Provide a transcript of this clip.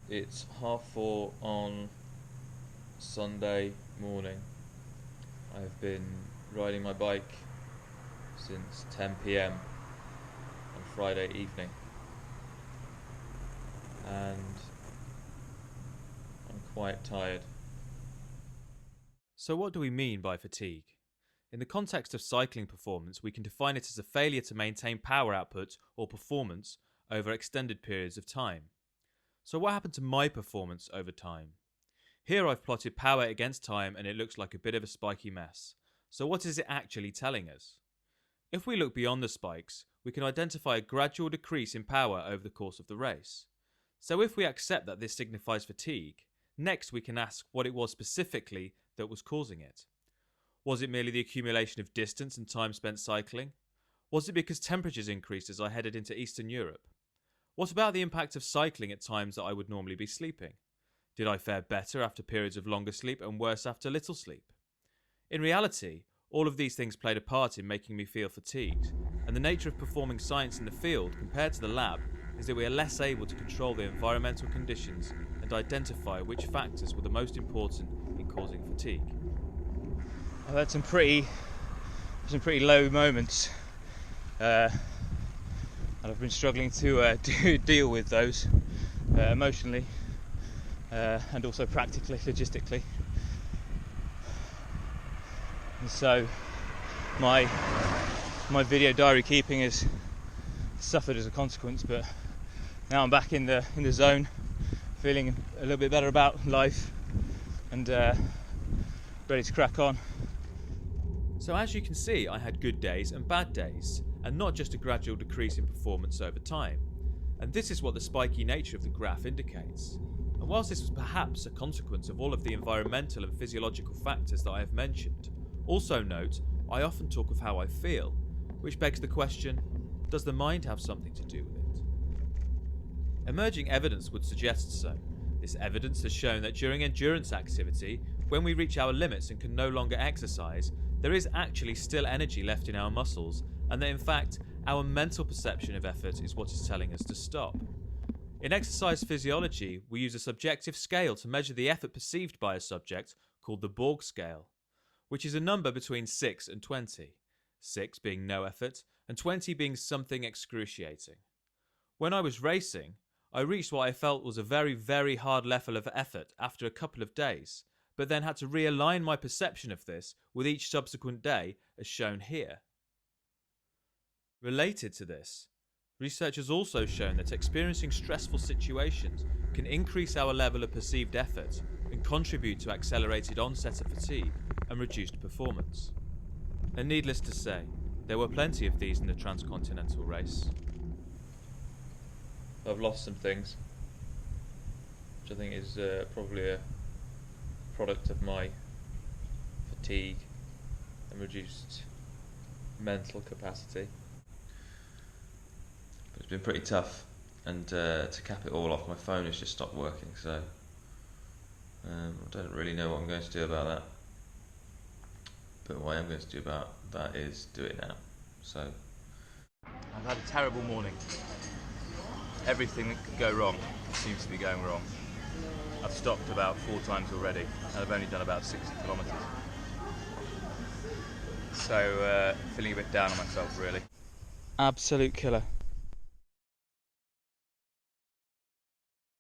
It's 4:30 on Sunday morning. I've been riding my bike since 10 p.m. on Friday evening, and I'm quite tired. So what do we mean by fatigue? In the context of cycling performance, we can define it as a failure to maintain power output or performance over extended periods of time. So what happened to my performance over time? Here I've plotted power against time and it looks like a bit of a spiky mess. So what is it actually telling us? If we look beyond the spikes, we can identify a gradual decrease in power over the course of the race. So if we accept that this signifies fatigue, next we can ask what it was specifically that was causing it. Was it merely the accumulation of distance and time spent cycling? Was it because temperatures increased as I headed into Eastern Europe? What about the impact of cycling at times that I would normally be sleeping? Did I fare better after periods of longer sleep and worse after little sleep? In reality, all of these things played a part in making me feel fatigued, and the nature of performing science in the field compared to the lab is that we are less able to control the environmental conditions and identify which factors were the most important in causing fatigue. I've had some pretty low moments, and I've been struggling to deal with those emotionally and also practically, logistically. And so my video diary keeping has suffered as a consequence, but now I'm back in the zone, feeling a little bit better about life and ready to crack on. So as you can see, I had good days and bad days, and not just a gradual decrease in performance over time. And this is what the spiky nature of the graph indicates. And whilst this was perhaps a consequence of all of the environmental and physiological factors that I have mentioned, also note, I often talk of how I feel, which begs the question, does the mind have something to do with it? Emerging evidence would suggest so. This evidence has shown that during endurance activity, when we reach our limits and can no longer exercise, there is actually still energy left in our muscles, and that in fact, our mental perception of effort is what is telling us to stop. In exercise physiology, we use a subjective scale to measure the effort perceived by a subject called the Borg scale, which is a number between 6 and 20, 6 being no effort and 20 being something excruciating. When I was racing, I reached what I felt was a very, very hard level of effort after a couple of days, but then had to realign my perception of this with each subsequent day, as shown here. Related to this, research has also shown that experiencing stressful situations can increase our level of perceived effort and contribute to accelerated onset of fatigue and reduced performance. And needless to say, there were plenty of these in the Transcontinental Race. I've lost some things, which I think is probably a product of my fatigue and reduced mental capacity. But it's been pretty tough, and to cap it all off, my phone has just stopped working, so I don't really know what I'm going to do about that. But what I am going to do about that is do it now. So I've had a terrible morning. Everything that could go wrong seems to be going wrong. I've stopped about 4 times already, and I've only done about 60 kilometres. So, feeling a bit down on myself, really. Absolute killer.